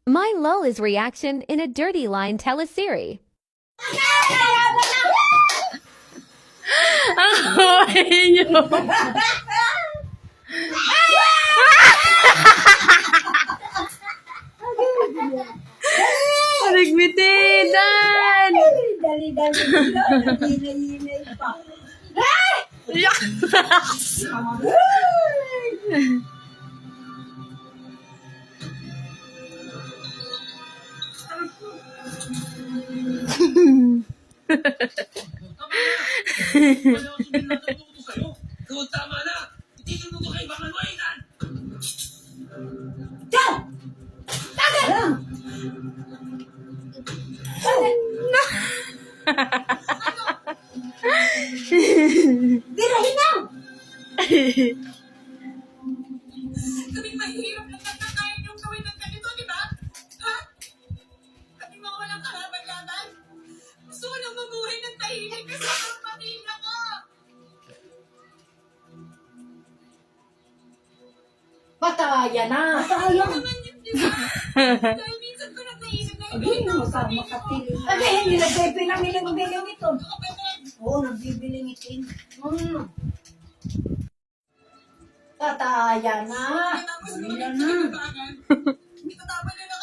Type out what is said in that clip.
My Lola's reaction in a Dirty Line teleseries. Nagmitidan! Dali-dali pa. Tama na! Itigil mo to kay Baka Noitan! Birahin na! Kaming mahirap lang kaya niyong gawin ng ganito, di ba? Ha? Kaming mga walang karaban-laban. Gusto ko lang mabuhay ng tahimik kasama ang pamilya ko. Pataya na! Pataya! Naman yun, di ba? Dahil minsan ko nagnaisip na Agay, makatili. Agay, hindi nagbibili ito. Oo, nagbibili nito. Pataya na! Tapos Pataya nung na! hindi ko tama na